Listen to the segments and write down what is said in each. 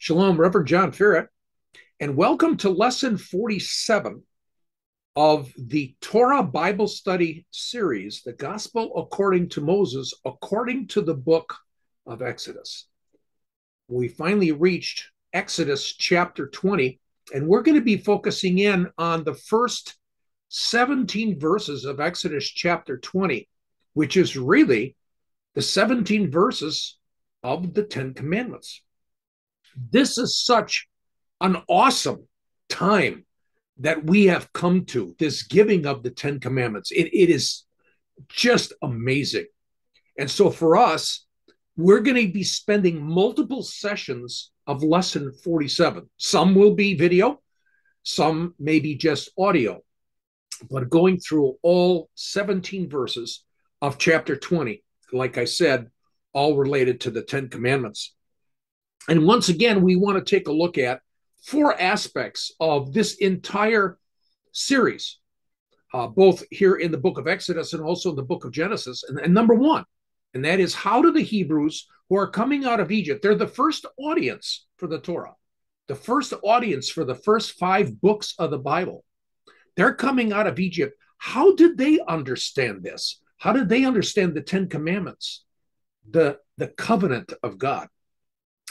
Shalom, Reverend John Ferret, and welcome to Lesson 47 of the Torah Bible Study series, The Gospel According to Moses, according to the book of Exodus. We finally reached Exodus chapter 20, and we're going to be focusing in on the first 17 verses of Exodus chapter 20, which is really the 17 verses of the Ten Commandments. This is such an awesome time that we have come to, this giving of the Ten Commandments. It is just amazing. And so for us, we're going to be spending multiple sessions of lesson 47. Some will be video, some may be just audio, but going through all 17 verses of chapter 20, like I said, all related to the Ten Commandments. And once again, we want to take a look at four aspects of this entire series, both here in the book of Exodus and also in the book of Genesis. And number one, and that is, how do the Hebrews who are coming out of Egypt, they're the first audience for the Torah, the first audience for the first 5 books of the Bible. They're coming out of Egypt. How did they understand this? How did they understand the Ten Commandments, the covenant of God?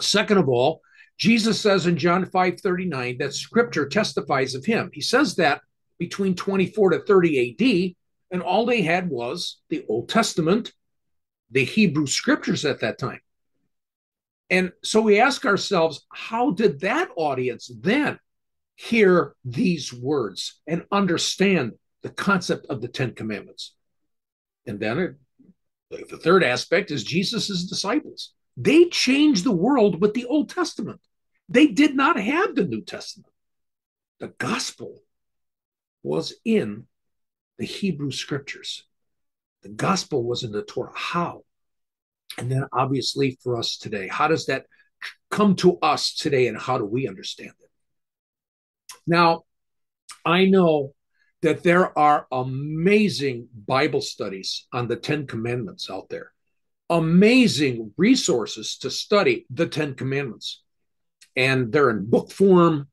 Second of all, Jesus says in John 5:39 that scripture testifies of him. He says that between 24 to 30 AD, and all they had was the Old Testament, the Hebrew scriptures at that time. And so we ask ourselves, how did that audience then hear these words and understand the concept of the Ten Commandments? And then the third aspect is Jesus' disciples. They changed the world with the Old Testament. They did not have the New Testament. The gospel was in the Hebrew scriptures. The gospel was in the Torah. How? And then obviously for us today, how does that come to us today and how do we understand it? Now, I know that there are amazing Bible studies on the Ten Commandments out there. Amazing resources to study the Ten Commandments. And they're in book form,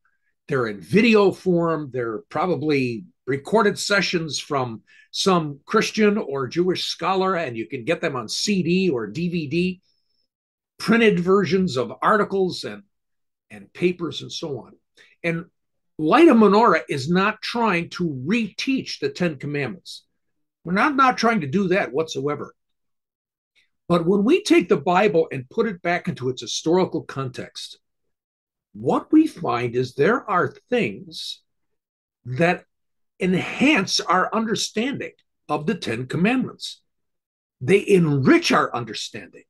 they're in video form, they're probably recorded sessions from some Christian or Jewish scholar, and you can get them on CD or DVD, printed versions of articles and papers and so on. And Light of Menorah is not trying to reteach the Ten Commandments. We're not trying to do that whatsoever. But when we take the Bible and put it back into its historical context, what we find is there are things that enhance our understanding of the Ten Commandments. They enrich our understanding.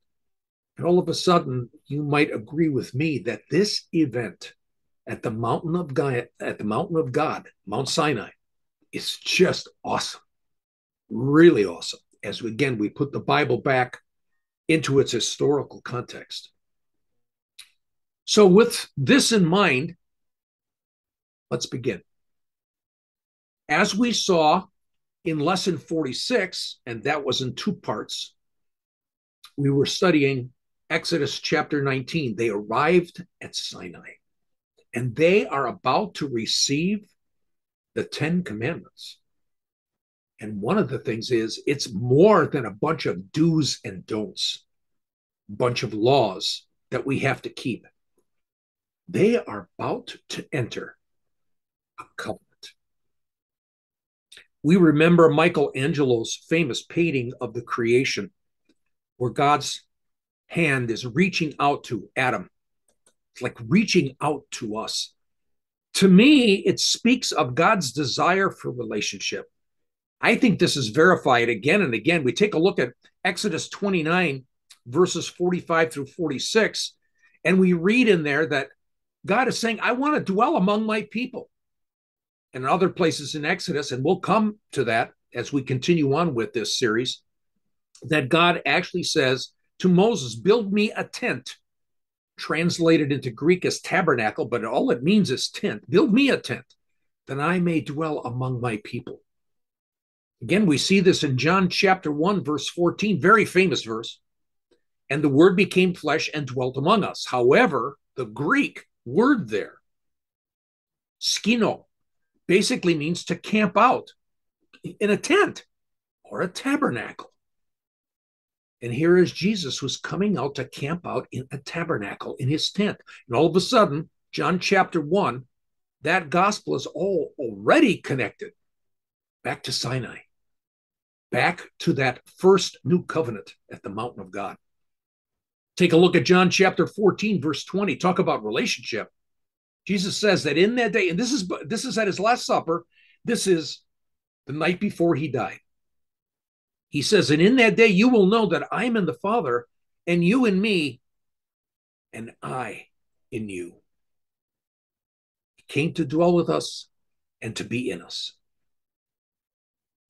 And all of a sudden, you might agree with me that this event at the mountain of God, Mount Sinai, is just awesome. Really awesome. As we put the Bible back into its historical context. So with this in mind, let's begin. As we saw in lesson 46, and that was in 2 parts, we were studying Exodus chapter 19. They arrived at Sinai, and they are about to receive the Ten Commandments. And one of the things is, it's more than a bunch of do's and don'ts, a bunch of laws that we have to keep. They are about to enter a covenant. We remember Michelangelo's famous painting of the creation, where God's hand is reaching out to Adam. It's like reaching out to us. To me, it speaks of God's desire for relationship. I think this is verified again and again. We take a look at Exodus 29, verses 45 through 46, and we read in there that God is saying, I want to dwell among my people. And in other places in Exodus, and we'll come to that as we continue on with this series, that God actually says to Moses, build me a tent. Translated into Greek as tabernacle, but all it means is tent. Build me a tent, that I may dwell among my people. Again, we see this in John chapter 1, verse 14, very famous verse. And the word became flesh and dwelt among us. However, The Greek word there, skino, basically means to camp out in a tent or a tabernacle. And here is Jesus who's coming out to camp out in a tabernacle in his tent. And all of a sudden, John chapter 1, that gospel is already connected back to Sinai, back to that first new covenant at the mountain of God. Take a look at John chapter 14, verse 20. Talk about relationship. Jesus says that in that day, and this is at his Last Supper, this is the night before he died. He says, and in that day you will know that I'm in the Father, and you in me, and I in you. He came to dwell with us and to be in us.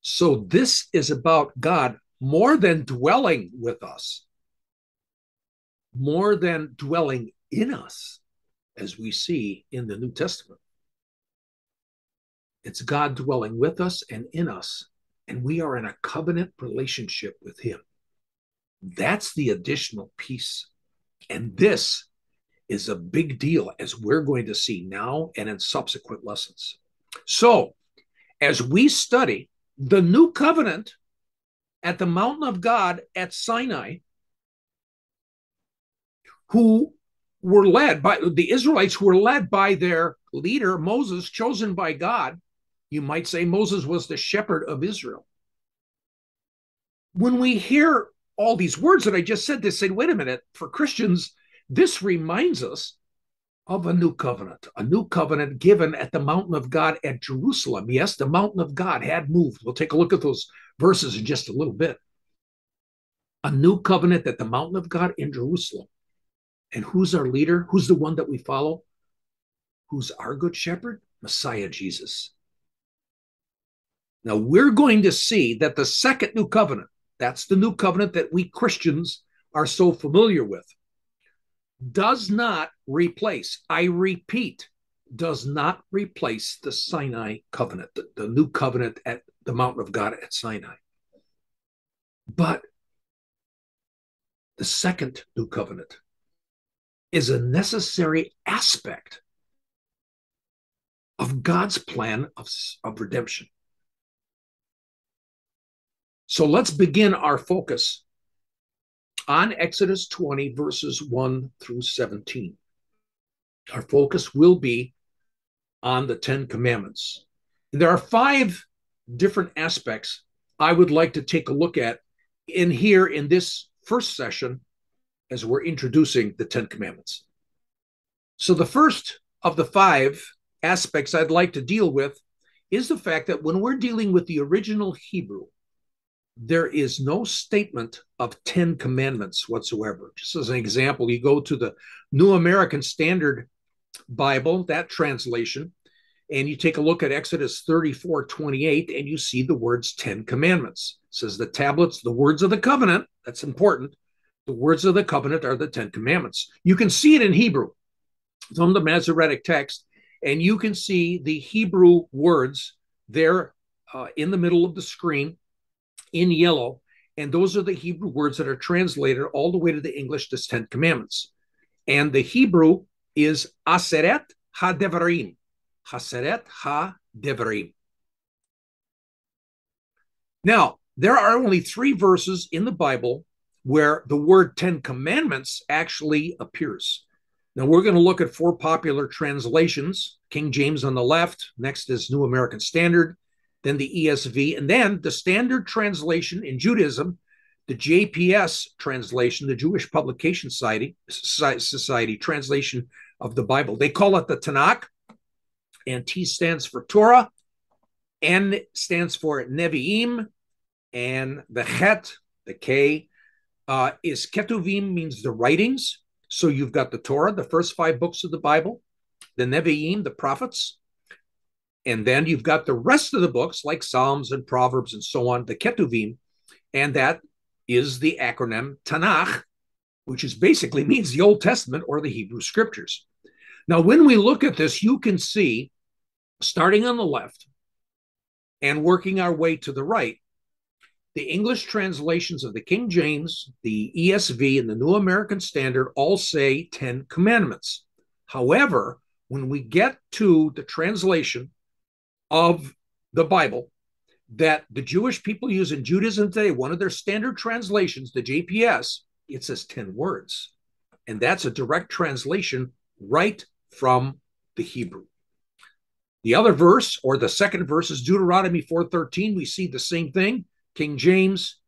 So this is about God more than dwelling with us, more than dwelling in us, as we see in the New Testament. It's God dwelling with us and in us, and we are in a covenant relationship with him. That's the additional piece. And this is a big deal, as we're going to see now and in subsequent lessons. So, as we study the new covenant at the mountain of God at Sinai, who were led by the Israelites, who were led by their leader, Moses, chosen by God. You might say Moses was the shepherd of Israel. When we hear all these words that I just said, they say, wait a minute, for Christians, this reminds us of a new covenant given at the mountain of God at Jerusalem. Yes, the mountain of God had moved. We'll take a look at those verses in just a little bit. A new covenant at the mountain of God in Jerusalem. And who's our leader? Who's the one that we follow? Who's our good shepherd? Messiah Jesus. Now we're going to see that the second new covenant, that's the new covenant that we Christians are so familiar with, does not replace, I repeat, does not replace the Sinai covenant, the new covenant at the mountain of God at Sinai. But the second new covenant is a necessary aspect of God's plan of redemption. So let's begin our focus on Exodus 20, verses 1 through 17. Our focus will be on the Ten Commandments. And there are 5 different aspects I would like to take a look at in this first session as we're introducing the Ten Commandments. So the first of the 5 aspects I'd like to deal with is the fact that when we're dealing with the original Hebrew, there is no statement of 10 commandments whatsoever. Just as an example, you go to the New American Standard Bible, that translation, and you take a look at Exodus 34:28, and you see the words 10 commandments. It says the tablets, the words of the covenant, that's important. The words of the covenant are the 10 commandments. You can see it in Hebrew from the Masoretic text, and you can see the Hebrew words there in the middle of the screen in yellow, and those are the Hebrew words that are translated all the way to the English as 10 commandments. And the Hebrew is Aseret HaDevarim. Aseret HaDevarim. Now, there are only 3 verses in the Bible where the word 10 commandments actually appears. Now, we're going to look at 4 popular translations. King James on the left, next is New American Standard, then the ESV, and then the standard translation in Judaism, the JPS translation, the Jewish Publication Society translation of the Bible. They call it the Tanakh, and T stands for Torah, N stands for Nevi'im, and the Chet, the K, is Ketuvim, means the writings. So you've got the Torah, the first 5 books of the Bible, the Nevi'im, the prophets, and then you've got the rest of the books like Psalms and Proverbs and so on, the Ketuvim, and that is the acronym Tanakh, which is basically means the Old Testament or the Hebrew Scriptures. Now, when we look at this, you can see, starting on the left and working our way to the right, the English translations of the King James, the ESV, and the New American Standard all say 10 commandments. However, when we get to the translation of the Bible that the Jewish people use in Judaism today, one of their standard translations, the JPS, it says 10 words. And that's a direct translation right from the Hebrew. The other verse, or the second verse, is Deuteronomy 4:13. We see the same thing, King James,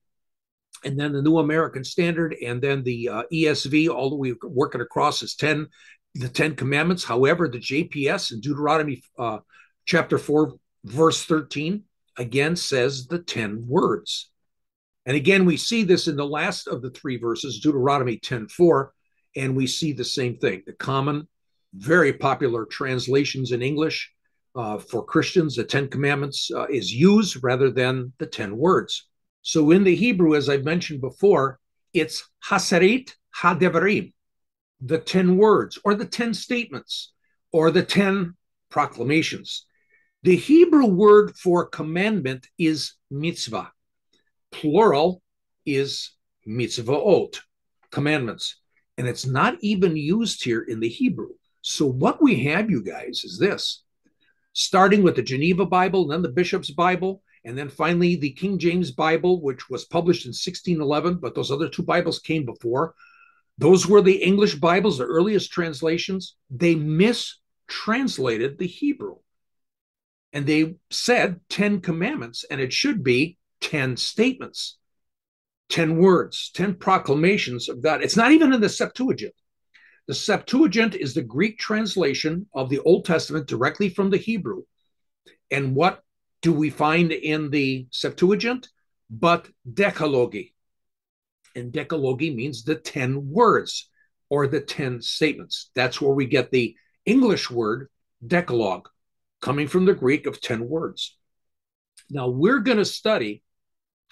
and then the New American Standard, and then the ESV, all the way working across is the 10 Commandments. However, the JPS in Deuteronomy chapter 4, verse 13, again says the 10 words. And again, we see this in the last of the three verses, Deuteronomy 10:4, and we see the same thing. The common, very popular translations in English for Christians, the 10 Commandments is used rather than the 10 words. So in the Hebrew, as I've mentioned before, it's Hasaret HaDevarim, the 10 words, or the 10 statements, or the 10 proclamations. The Hebrew word for commandment is mitzvah. Plural is mitzvahot, commandments. And it's not even used here in the Hebrew. So what we have, you guys, is this. Starting with the Geneva Bible, then the Bishop's Bible, and then finally the King James Bible, which was published in 1611, but those other two Bibles came before. Those were the English Bibles, the earliest translations. They mistranslated the Hebrew. And they said 10 commandments, and it should be 10 statements, 10 words, 10 proclamations of God. It's not even in the Septuagint. The Septuagint is the Greek translation of the Old Testament directly from the Hebrew. And what do we find in the Septuagint? But decalogy. And decalogy means the 10 words or the 10 statements. That's where we get the English word decalogue, coming from the Greek of 10 words. Now we're going to study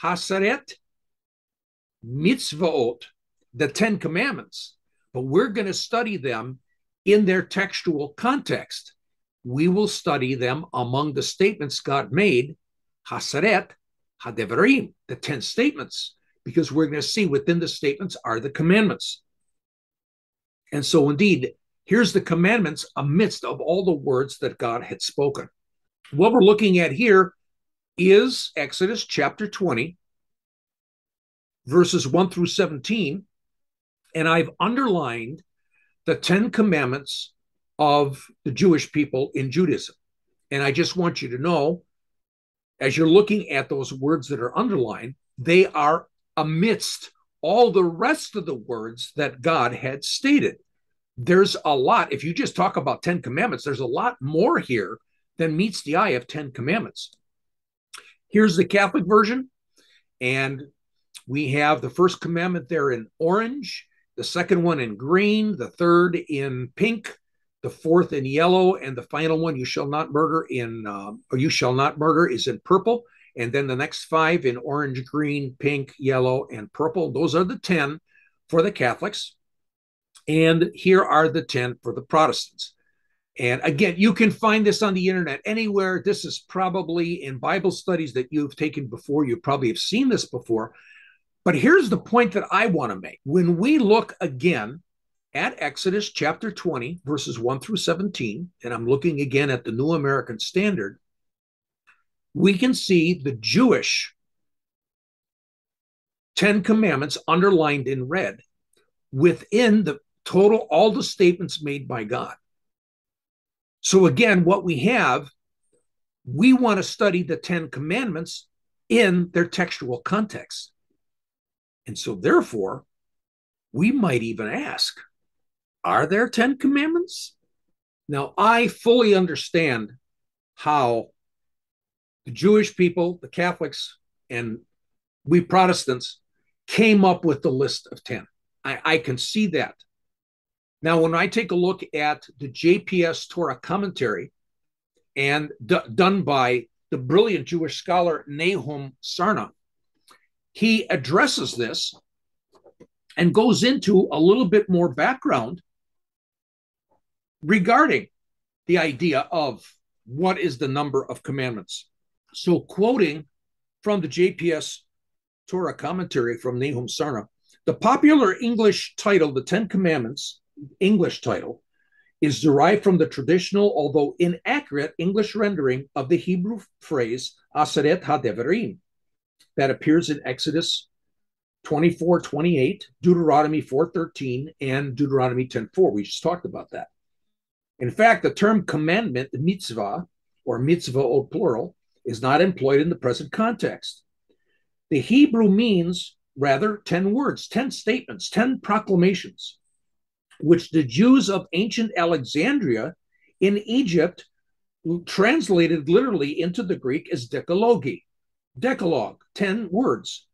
Hasaret Mitzvot, the 10 Commandments, but we're going to study them in their textual context. We will study them among the statements God made, Hasaret HaDevarim, the 10 statements, because we're going to see within the statements are the commandments. And so indeed, here's the commandments amidst of all the words that God had spoken. What we're looking at here is Exodus chapter 20, verses 1 through 17. And I've underlined the 10 commandments of the Jewish people in Judaism. And I just want you to know, as you're looking at those words that are underlined, they are amidst all the rest of the words that God had stated. There's a lot. If you just talk about 10 commandments, there's a lot more here than meets the eye of 10 commandments. Here's the Catholic version. And we have the first commandment there in orange, the second one in green, the third in pink, the fourth in yellow, and the final one, you shall not murder, is in purple. And then the next 5 in orange, green, pink, yellow, and purple. Those are the 10 for the Catholics. And here are the 10 for the Protestants. And again, you can find this on the internet anywhere. This is probably in Bible studies that you've taken before. You probably have seen this before. But here's the point that I want to make. When we look again at Exodus chapter 20, verses 1 through 17, and I'm looking again at the New American Standard, we can see the Jewish 10 commandments underlined in red within the total, all the statements made by God. So again, what we have, we want to study the 10 commandments in their textual context. And so therefore, we might even ask, are there 10 commandments? Now, I fully understand how the Jewish people, the Catholics, and we Protestants came up with the list of 10. I can see that. Now, when I take a look at the JPS Torah commentary and done by the brilliant Jewish scholar Nahum Sarna, he addresses this and goes into a little bit more background regarding the idea of what is the number of commandments. So quoting from the JPS Torah commentary from Nahum Sarna, the popular English title, the 10 Commandments, English title, is derived from the traditional, although inaccurate, English rendering of the Hebrew phrase Aseret HaDevarim that appears in Exodus 24:28, Deuteronomy 4:13, and Deuteronomy 10:4. We just talked about that. In fact, the term commandment, mitzvah, or mitzvah plural, is not employed in the present context. The Hebrew means rather 10 words, 10 statements, 10 proclamations, which the Jews of ancient Alexandria in Egypt translated literally into the Greek as decalogue, 10 words.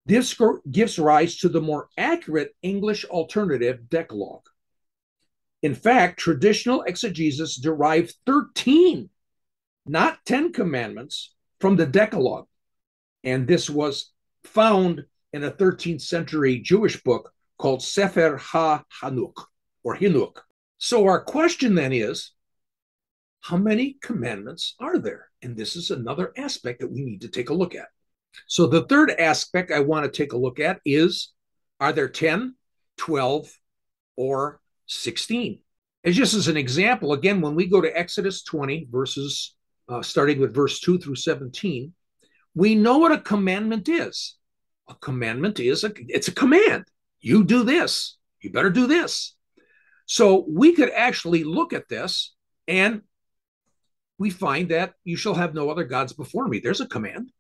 This gives rise to the more accurate English alternative, decalogue. In fact, traditional exegesis derived 13, not 10 commandments from the Decalogue. And this was found in a 13th century Jewish book called Sefer HaHanuk, or Hinuk. So our question then is, how many commandments are there? And this is another aspect that we need to take a look at. So the third aspect I want to take a look at is, are there 10, 12, or 16? And just as an example, again, when we go to Exodus 20, verses starting with verse 2 through 17, we know what a commandment is. A commandment is, it's a command. You do this. You better do this. So we could actually look at this and we find that you shall have no other gods before me. There's a command.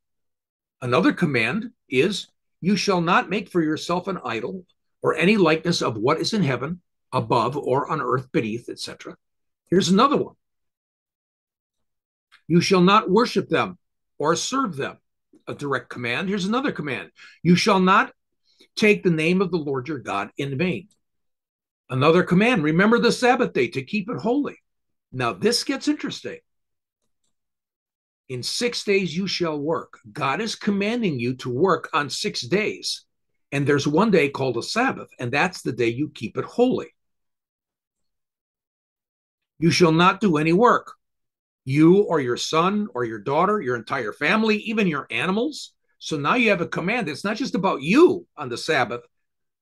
Another command is, you shall not make for yourself an idol or any likeness of what is in heaven, above, or on earth beneath, etc. Here's another one. You shall not worship them or serve them. A direct command. Here's another command. You shall not take the name of the Lord your God in vain. Another command. Remember the Sabbath day to keep it holy. Now this gets interesting. In 6 days you shall work. God is commanding you to work on 6 days. And there's one day called a Sabbath, and that's the day you keep it holy. You shall not do any work. You or your son or your daughter, your entire family, even your animals. So now you have a command. It's not just about you on the Sabbath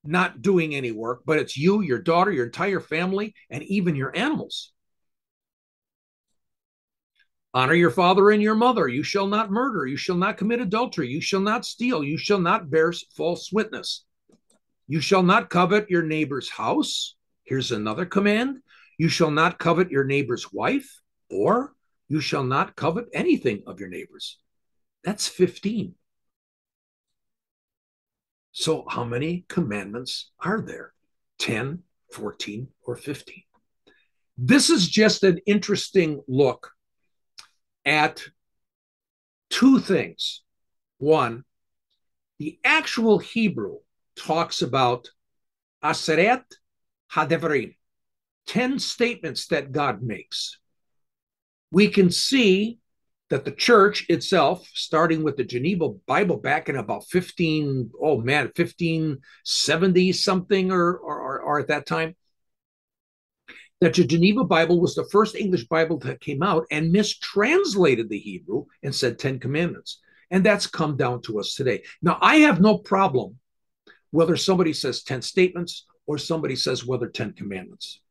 not doing any work, but it's you, your daughter, your entire family, and even your animals. Honor your father and your mother. You shall not murder. You shall not commit adultery. You shall not steal. You shall not bear false witness. You shall not covet your neighbor's house. Here's another command. You shall not covet your neighbor's wife, or you shall not covet anything of your neighbor's. That's 15. So how many commandments are there? 10, 14, or 15? This is just an interesting look at two things. One, the actual Hebrew talks about Aseret HaDevarim, 10 statements that God makes. We can see that the church itself, starting with the Geneva Bible back in about 1570 something or at that time, that the Geneva Bible was the first English Bible that came out and mistranslated the Hebrew and said 10 commandments. And that's come down to us today. Now, I have no problem whether somebody says 10 statements or somebody says whether 10 commandments.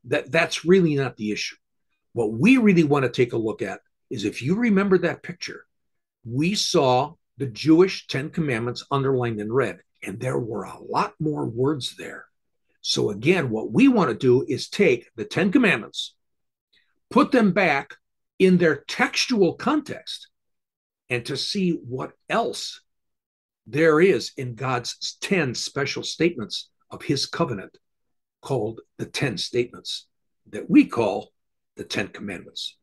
That's really not the issue. What we really want to take a look at is, if you remember that picture, we saw the Jewish 10 commandments underlined in red, and there were a lot more words there. So again, what we want to do is take the 10 commandments, put them back in their textual context, and to see what else there is in God's 10 special statements of his covenant, called the 10 statements that we call the 10 commandments.